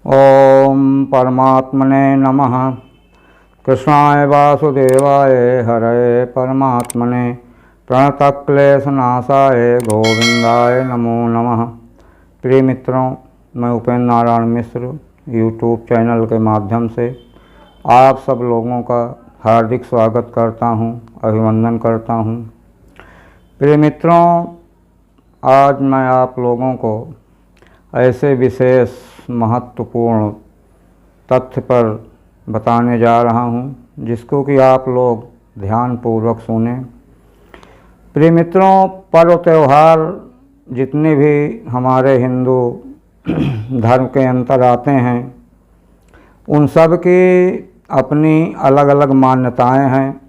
ओम परमात्मने नमः। कृष्णाय वासुदेवाय हरे परमात्मने प्रणतक्लेशनाशाय गोविंदाय नमो नमः। प्रिय मित्रों, मैं उपेंद्र नारायण मिश्र यूट्यूब चैनल के माध्यम से आप सब लोगों का हार्दिक स्वागत करता हूं, अभिनंदन करता हूं। प्रिय मित्रों, आज मैं आप लोगों को ऐसे विशेष महत्वपूर्ण तथ्य पर बताने जा रहा हूं जिसको कि आप लोग ध्यानपूर्वक सुने। प्रिय मित्रों, पर्व त्यौहार जितने भी हमारे हिंदू धर्म के अंतर आते हैं उन सब की अपनी अलग अलग मान्यताएं हैं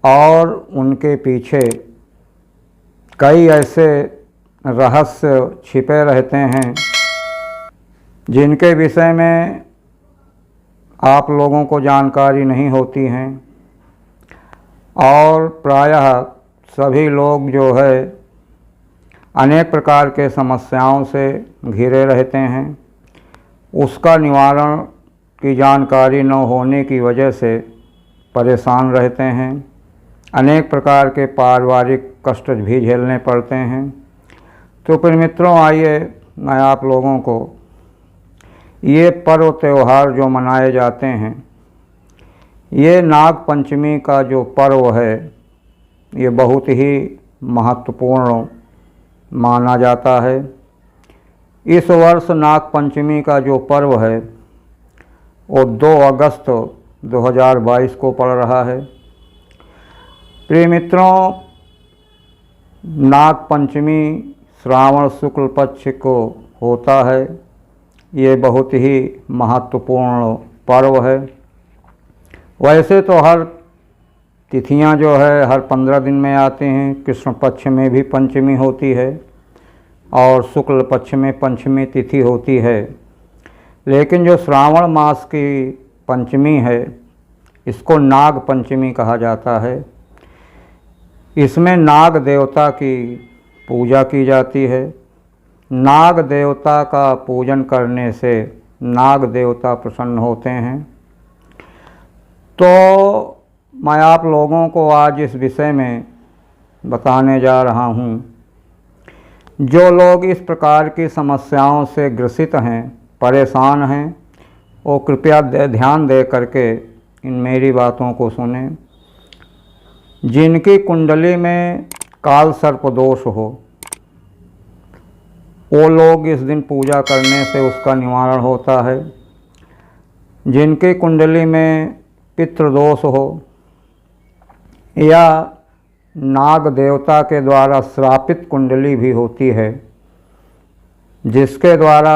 और उनके पीछे कई ऐसे रहस्य छिपे रहते हैं जिनके विषय में आप लोगों को जानकारी नहीं होती हैं और प्रायः सभी लोग जो है अनेक प्रकार के समस्याओं से घिरे रहते हैं। उसका निवारण की जानकारी न होने की वजह से परेशान रहते हैं। अनेक प्रकार के पारिवारिक कष्ट भी झेलने पड़ते हैं। तो फिर मित्रों, आइए मैं आप लोगों को ये पर्व त्यौहार जो मनाए जाते हैं, ये नाग पंचमी का जो पर्व है ये बहुत ही महत्वपूर्ण माना जाता है। इस वर्ष नाग पंचमी का जो पर्व है वो 2 अगस्त 2022 को पड़ रहा है। प्रिय मित्रों, नाग पंचमी श्रावण शुक्ल पक्ष को होता है। ये बहुत ही महत्वपूर्ण पर्व है। वैसे तो हर तिथियां जो है हर 15 दिन में आती हैं। कृष्ण पक्ष में भी पंचमी होती है और शुक्ल पक्ष में पंचमी तिथि होती है। लेकिन जो श्रावण मास की पंचमी है इसको नाग पंचमी कहा जाता है। इसमें नाग देवता की पूजा की जाती है। नाग देवता का पूजन करने से नाग देवता प्रसन्न होते हैं। तो मैं आप लोगों को आज इस विषय में बताने जा रहा हूँ। जो लोग इस प्रकार की समस्याओं से ग्रसित हैं, परेशान हैं, वो कृपया ध्यान दे करके इन मेरी बातों को सुने। जिनकी कुंडली में काल सर्प दोष हो वो लोग इस दिन पूजा करने से उसका निवारण होता है। जिनकी कुंडली में पितृदोष हो या नाग देवता के द्वारा श्रापित कुंडली भी होती है, जिसके द्वारा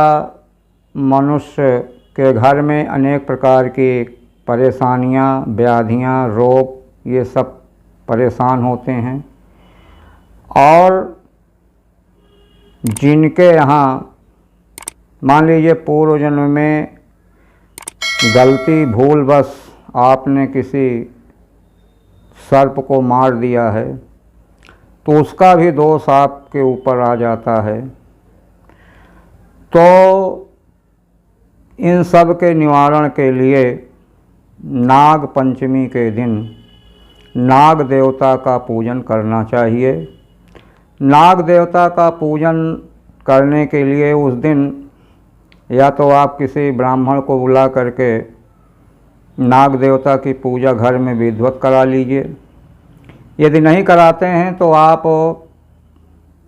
मनुष्य के घर में अनेक प्रकार की परेशानियां, व्याधियां, रोग ये सब परेशान होते हैं। और जिनके यहाँ मान लीजिए पूर्व जन्म में गलती भूलवश आपने किसी सर्प को मार दिया है तो उसका भी दोष आपके ऊपर आ जाता है। तो इन सब के निवारण के लिए नाग पंचमी के दिन नाग देवता का पूजन करना चाहिए। नाग देवता का पूजन करने के लिए उस दिन या तो आप किसी ब्राह्मण को बुला करके नाग देवता की पूजा घर में विधिवत करा लीजिए। यदि नहीं कराते हैं तो आप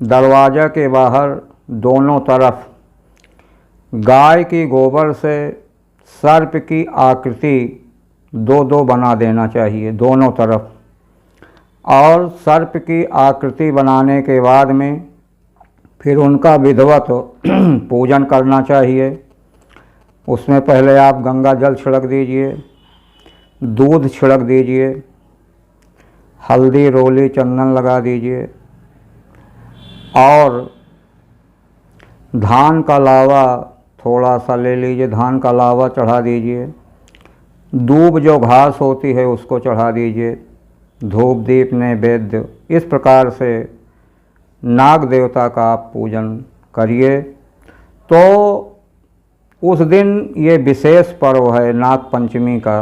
दरवाज़ा के बाहर दोनों तरफ गाय की गोबर से सर्प की आकृति 2-2 बना देना चाहिए दोनों तरफ। और सर्प की आकृति बनाने के बाद में फिर उनका विधिवत पूजन करना चाहिए। उसमें पहले आप गंगा जल छिड़क दीजिए, दूध छिड़क दीजिए, हल्दी, रोली, चंदन लगा दीजिए और धान का लावा थोड़ा सा ले लीजिए, धान का लावा चढ़ा दीजिए। दूब जो घास होती है उसको चढ़ा दीजिए, धूप दीप नैवेद्य। इस प्रकार से नाग देवता का आप पूजन करिए तो उस दिन ये विशेष पर्व है नाग पंचमी का।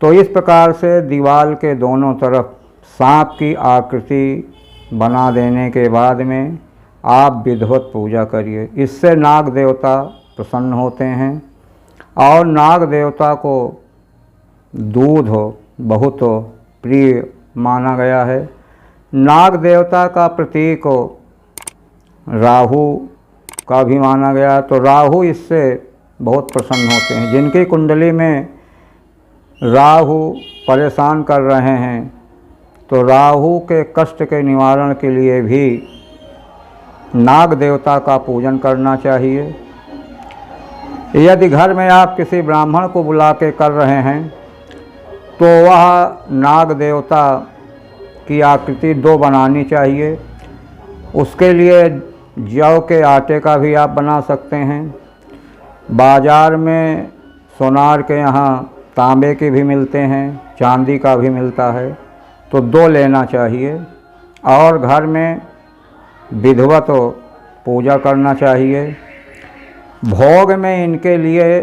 तो इस प्रकार से दीवार के दोनों तरफ सांप की आकृति बना देने के बाद में आप विधिवत पूजा करिए। इससे नाग देवता प्रसन्न होते हैं और नाग देवता को दूध बहुत प्रिय माना गया है। नाग देवता का प्रतीक राहु का भी माना गया, तो राहु इससे बहुत प्रसन्न होते हैं। जिनकी कुंडली में राहु परेशान कर रहे हैं तो राहु के कष्ट के निवारण के लिए भी नाग देवता का पूजन करना चाहिए। यदि घर में आप किसी ब्राह्मण को बुला के कर रहे हैं तो वह नाग देवता की आकृति 2 बनानी चाहिए। उसके लिए जौ के आटे का भी आप बना सकते हैं। बाज़ार में सोनार के यहाँ तांबे के भी मिलते हैं, चांदी का भी मिलता है, तो 2 लेना चाहिए। और घर में विधिवत पूजा करना चाहिए। भोग में इनके लिए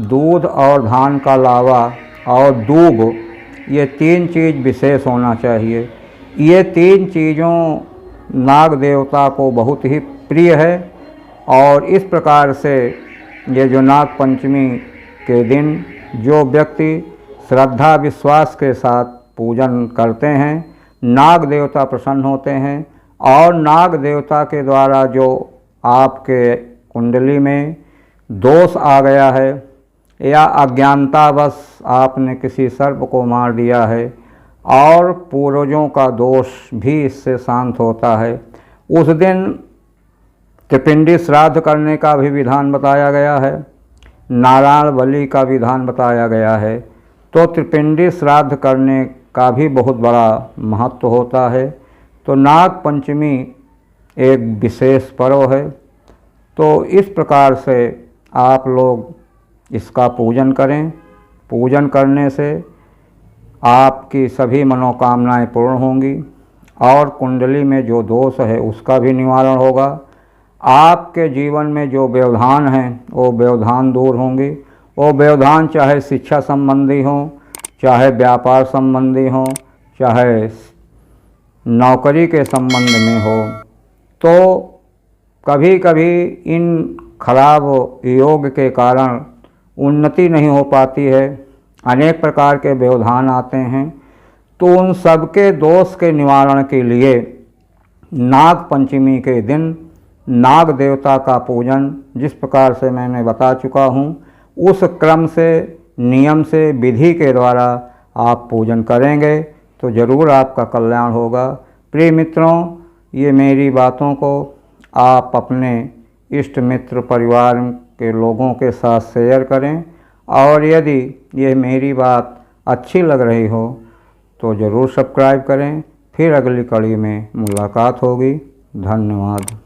दूध और धान का लावा और दूब, ये 3 चीज़ विशेष होना चाहिए। ये 3 चीज़ों नाग देवता को बहुत ही प्रिय है। और इस प्रकार से ये जो नाग पंचमी के दिन जो व्यक्ति श्रद्धा विश्वास के साथ पूजन करते हैं, नाग देवता प्रसन्न होते हैं। और नाग देवता के द्वारा जो आपके कुंडली में दोष आ गया है या अज्ञानतावश आपने किसी सर्प को मार दिया है और पूर्वजों का दोष भी इससे शांत होता है। उस दिन त्रिपिंडी श्राद्ध करने का भी विधान बताया गया है, नारायण बलि का विधान बताया गया है। तो त्रिपिंडी श्राद्ध करने का भी बहुत बड़ा महत्व होता है। तो नाग पंचमी एक विशेष पर्व है। तो इस प्रकार से आप लोग इसका पूजन करें। पूजन करने से आपकी सभी मनोकामनाएं पूर्ण होंगी और कुंडली में जो दोष है उसका भी निवारण होगा। आपके जीवन में जो व्यवधान हैं वो व्यवधान दूर होंगे। वो व्यवधान चाहे शिक्षा संबंधी हो, चाहे व्यापार संबंधी हो, चाहे नौकरी के संबंध में हो। तो कभी कभी इन खराब योग के कारण उन्नति नहीं हो पाती है, अनेक प्रकार के व्यवधान आते हैं। तो उन सबके दोष के निवारण के लिए नाग पंचमी के दिन नाग देवता का पूजन जिस प्रकार से मैंने बता चुका हूँ, उस क्रम से नियम से विधि के द्वारा आप पूजन करेंगे तो ज़रूर आपका कल्याण होगा। प्रिय मित्रों, ये मेरी बातों को आप अपने इष्ट मित्र परिवार के लोगों के साथ शेयर करें। और यदि ये मेरी बात अच्छी लग रही हो तो ज़रूर सब्सक्राइब करें। फिर अगली कड़ी में मुलाकात होगी। धन्यवाद।